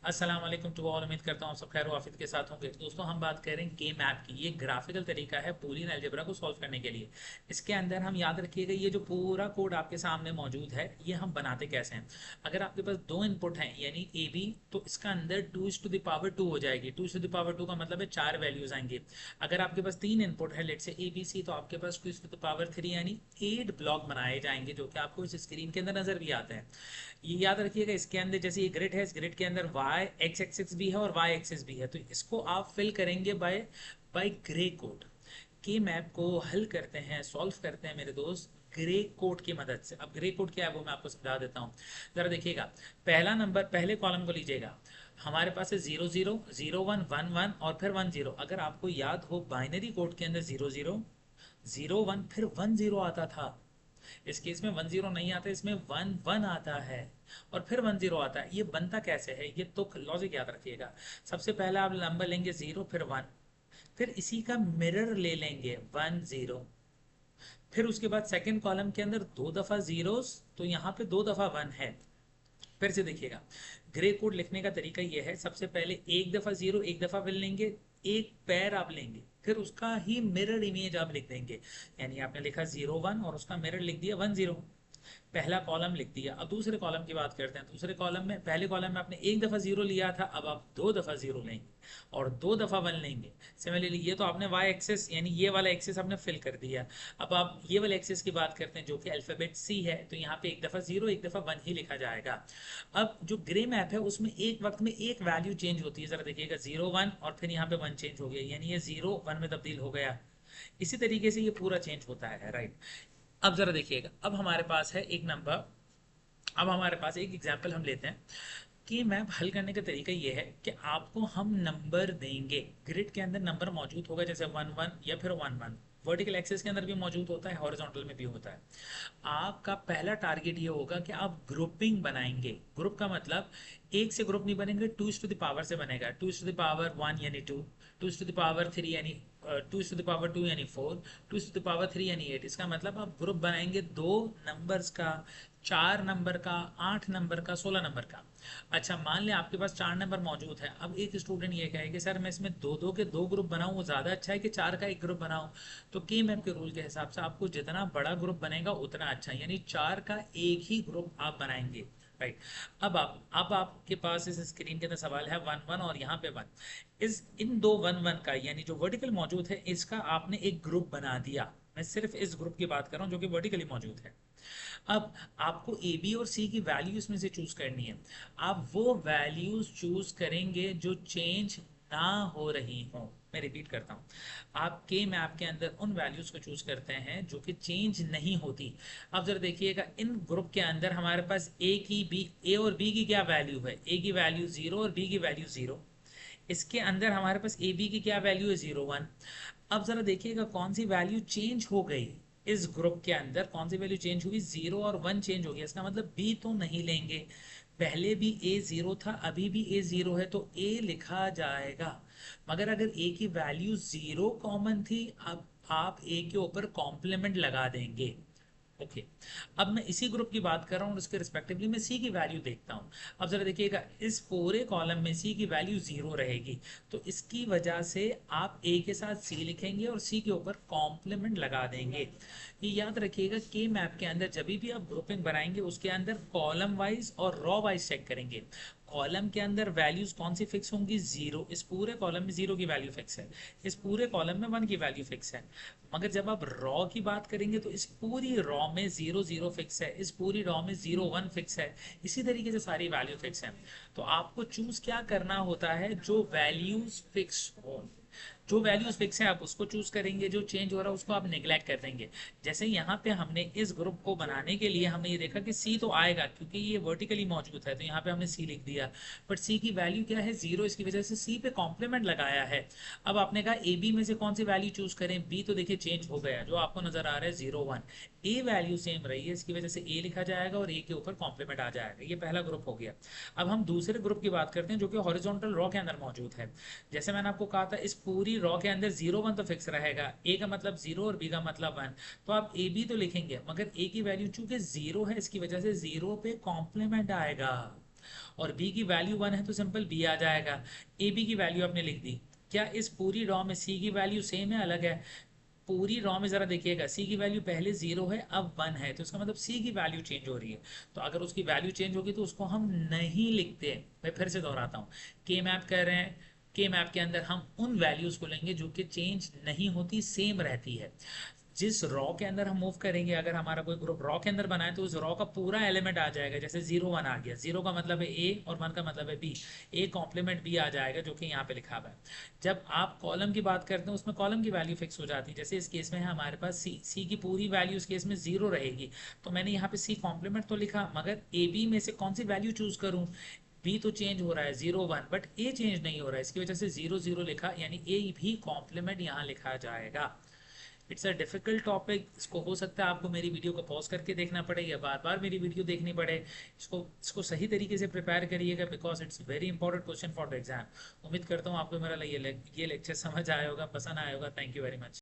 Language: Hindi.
अस्सलाम वालेकुम टू ऑल। उम्मीद करता हूँ सब खैर वाफिद के साथ होंगे। दोस्तों हम बात कर रहे हैं गेम ऐप की। ये ग्राफिकल तरीका है बूलियन अलजेब्रा को सॉल्व करने के लिए। इसके अंदर हम याद रखिएगा ये जो पूरा कोड आपके सामने मौजूद है ये हम बनाते कैसे हैं। अगर आपके पास दो इनपुट हैं यानी ए बी, तो इसका अंदर 2 to the power 2 हो जाएगी। 2 to the power 2 का मतलब है चार वैल्यूज आएंगे। अगर आपके पास तीन इनपुट है लेट से ए बी सी, तो आपके पास 2 to the power 3 यानी 8 ब्लॉक बनाए जाएंगे जो कि आपको इस स्क्रीन के अंदर नजर भी आते हैं। ये याद रखिएगा इसके अंदर जैसे ये ग्रिड है, इस ग्रिड के अंदर वाई एक्स एक्सिस भी है और वाई एक्सिस भी है, तो इसको आप फिल करेंगे बाय बाय ग्रे कोड। के मैप को हल करते हैं, सॉल्व करते हैं मेरे दोस्त ग्रे कोड की मदद से। अब ग्रे कोड क्या है वो मैं आपको समझा देता हूँ। जरा देखिएगा, पहला नंबर पहले कॉलम को लीजिएगा। हमारे पास है 00 01 11 और फिर 10। अगर आपको याद हो बाइनरी कोड के अंदर 00 01 फिर 10 आता था। इस केस में 10 नहीं आता, इसमें 11 आता है और फिर 10 आता है। ये बनता कैसे है, ये तो लॉजिक याद रखिएगा। सबसे पहले आप नंबर लेंगे 0 फिर 1, फिर इसी का मिरर ले लेंगे 10, फिर उसके बाद सेकंड कॉलम के अंदर दो दफा जीरोस, तो यहाँ पे दो दफा 1 है। फिर से देखिएगा, ग्रे कोड लिखने का तरीका ये है, सबसे पहले एक दफा जीरो एक दफा विल लेंगे, एक पैर आप लेंगे, फिर उसका ही मिरर इमेज आप लिख देंगे। यानी आपने लिखा 01 और उसका मिरर लिख दिया 10। पहला कॉलम लिख दिया। अब दूसरे कॉलम की बात करते हैं। दूसरे कॉलम में, पहले कॉलम में आपने एक दफा जीरो लिया था, अब आप दो दफा जीरो लेंगे और दो दफा वन लेंगे। सिमिलरली ये तो आपने वाई एक्सेस यानी ये वाला एक्सेस आपने फिल कर दिया। अब आप ये वाले एक्सेस की बात करते हैं जो कि अल्फाबेट सी है, तो यहाँ पे एक दफा जीरो एक दफा वन ही लिखा जाएगा। अब जो ग्रे मैप है उसमें एक वक्त में एक वैल्यू चेंज होती है। जरा देखिएगा 01 और फिर यहाँ पे 1 चेंज हो गया, यानी ये 0 1 में तब्दील हो गया। इसी तरीके से ये पूरा चेंज होता है, राइट। अब जरा देखिएगा, अब हमारे पास है एक नंबर। अब हमारे पास एक एग्जाम्पल हम लेते हैं कि मैप हल करने का तरीका ये है कि आपको हम नंबर देंगे। ग्रिड के अंदर नंबर मौजूद होगा, जैसे 11 या फिर 11। वर्टिकल एक्सेस के अंदर भी मौजूद होता है, हॉरिजॉन्टल में भी होता है। आपका पहला टारगेट ये होगा कि आप ग्रुपिंग बनाएंगे। ग्रुप का मतलब एक से ग्रुप नहीं बनेंगे, 2 to the power से बनेगा। 2 to the power 1 यानी 2, 2 to the power 3 यानी 2 to the power 2 यानी 4, 2 to the power 3 यानी 8। इसका मतलब आप ग्रुप बनाएंगे दो नंबर्स का, 4 नंबर का, 8 नंबर का, 16 नंबर का। अच्छा, मान लें आपके पास 4 नंबर मौजूद है। अब एक स्टूडेंट ये कहे कि सर मैं इसमें दो दो के दो ग्रुप बनाऊं वो ज़्यादा अच्छा है कि चार का एक ग्रुप बनाऊं। तो के मैप के रूल के हिसाब से आपको जितना बड़ा ग्रुप बनेगा उतना अच्छा है, यानी चार का एक ही ग्रुप आप बनाएंगे, राइट। अब आपके पास इस स्क्रीन के अंदर सवाल है 11 और यहाँ पे 1। इस इन दो 11 का यानी जो वर्टिकल मौजूद है इसका आपने एक ग्रुप बना दिया। मैं सिर्फ इस ग्रुप की बात कर रहा हूँ जो कि वर्टिकली मौजूद है। अब आपको ए बी और सी की वैल्यू इसमें से चूज करनी है। आप वो वैल्यूज चूज करेंगे जो चेंज ना हो रही हो। मैं रिपीट करता हूँ, आप के मैप के अंदर उन वैल्यूज को चूज करते हैं जो कि चेंज नहीं होती। अब जरा देखिएगा, इन ग्रुप के अंदर हमारे पास ए और बी की क्या वैल्यू है। ए की वैल्यू 0 और बी की वैल्यू 0। इसके अंदर हमारे पास ए बी की क्या वैल्यू है, 0 1। अब जरा देखिएगा कौन सी वैल्यू चेंज हो गई। इस ग्रुप के अंदर कौन सी वैल्यू चेंज हुई, 0 और 1 चेंज हो गया। इसका मतलब बी तो नहीं लेंगे। पहले भी ए 0 था, अभी भी ए 0 है, तो ए लिखा जाएगा। मगर अगर ए की वैल्यू 0 कॉमन थी, अब आप ए के ऊपर कॉम्प्लीमेंट लगा देंगे। ओके, अब मैं इसी ग्रुप की बात कर रहा हूँ और उसके रिस्पेक्टिवली मैं सी की वैल्यू देखता हूँ। अब जरा देखिएगा, इस पूरे कॉलम में सी की वैल्यू 0 रहेगी, तो इसकी वजह से आप ए के साथ सी लिखेंगे और सी के ऊपर कॉम्प्लीमेंट लगा देंगे। ये याद रखिएगा, के मैप के अंदर जब भी आप ग्रुपिंग बनाएंगे उसके अंदर कॉलम वाइज और रॉ वाइज चेक करेंगे। कॉलम के अंदर वैल्यूज कौन सी फिक्स होंगी, 0। इस पूरे कॉलम में 0 की वैल्यू फिक्स है, इस पूरे कॉलम में 1 की वैल्यू फिक्स है। मगर जब आप रॉ की बात करेंगे तो इस पूरी रॉ में 0 0 फिक्स है, इस पूरी रॉ में 0 1 फिक्स है। इसी तरीके से सारी वैल्यू फिक्स है। तो आपको चूज क्या करना होता है, जो वैल्यूज फिक्स हो। जो वैल्यूज फिक्स है आप उसको चूज करेंगे, जो चेंज हो रहा है उसको आप निगलेक्ट कर देंगे। जैसे यहाँ पे हमने इस ग्रुप को बनाने के लिए हमने ये देखा कि सी तो आएगा क्योंकि ये वर्टिकली मौजूद है, तो यहाँ पे हमने सी लिख दिया। बट सी की वैल्यू क्या है, 0। इसकी वजह से सी पे कॉम्प्लीमेंट लगाया है। अब आपने कहा ए बी में से कौन सी वैल्यू चूज करें। बी तो देखिए चेंज हो गया, जो आपको नजर आ रहा है 0 1। ए वैल्यू सेम रही है, इसकी वजह से ए लिखा जाएगा और ए के ऊपर कॉम्प्लीमेंट आ जाएगा। ये पहला ग्रुप हो गया। अब हम दूसरे ग्रुप की बात करते हैं जो कि हॉरिजॉन्टल रॉ के अंदर मौजूद है। जैसे मैंने आपको कहा था, इस पूरी रॉ के अंदर 0 1 तो फिक्स रहेगा। ए का मतलब 0 और बी का मतलब 1, तो आप ए बी तो लिखेंगे, मगर ए की वैल्यू चूंकि 0 है इसकी वजह से 0 पे कॉम्प्लीमेंट आएगा। और बी की वैल्यू 1 है तो सिंपल बी आ जाएगा। ए बी की वैल्यू आपने लिख दी। क्या इस पूरी रॉ में सी की वैल्यू सेम है अलग है? पूरी रॉ में जरा देखिएगा, सी की वैल्यू पहले 0 है अब 1 है, तो इसका मतलब सी की वैल्यू चेंज हो रही है। तो अगर उसकी वैल्यू चेंज होगी तो उसको हम नहीं लिखते। मैं फिर से दोहराता हूँ, के मैप कर रहे हैं, के मैप के अंदर हम उन वैल्यूज को लेंगे जो कि चेंज नहीं होती, सेम रहती है। जिस रॉ के अंदर हम मूव करेंगे, अगर हमारा कोई ग्रुप रॉ के अंदर बना है तो उस रॉ का पूरा एलिमेंट आ जाएगा। जैसे 0 1 आ गया, 0 का मतलब है ए और 1 का मतलब है बी, ए कॉम्प्लीमेंट बी आ जाएगा जो कि यहाँ पे लिखा हुआ है। जब आप कॉलम की बात करते हैं उसमें कॉलम की वैल्यू फिक्स हो जाती है। जैसे इस केस में है हमारे पास सी, सी की पूरी वैल्यू इस केस में 0 रहेगी, तो मैंने यहाँ पे सी कॉम्प्लीमेंट तो लिखा, मगर ए बी में से कौन सी वैल्यू चूज करूँ? बी तो चेंज हो रहा है 0 1, बट ए चेंज नहीं हो रहा है, इसकी वजह से 0 0 लिखा, यानी ए भी कॉम्प्लीमेंट यहाँ लिखा जाएगा। इट्स अ डिफिकल्ट टॉपिक, इसको हो सकता है आपको मेरी वीडियो को पॉज करके देखना पड़े या बार बार मेरी वीडियो देखनी पड़े। इसको सही तरीके से प्रिपेयर करिएगा, because it's very important question for the exam. उम्मीद करता हूँ आपको मेरा ये लेक्चर समझ आया होगा, पसंद आया होगा। Thank you very much.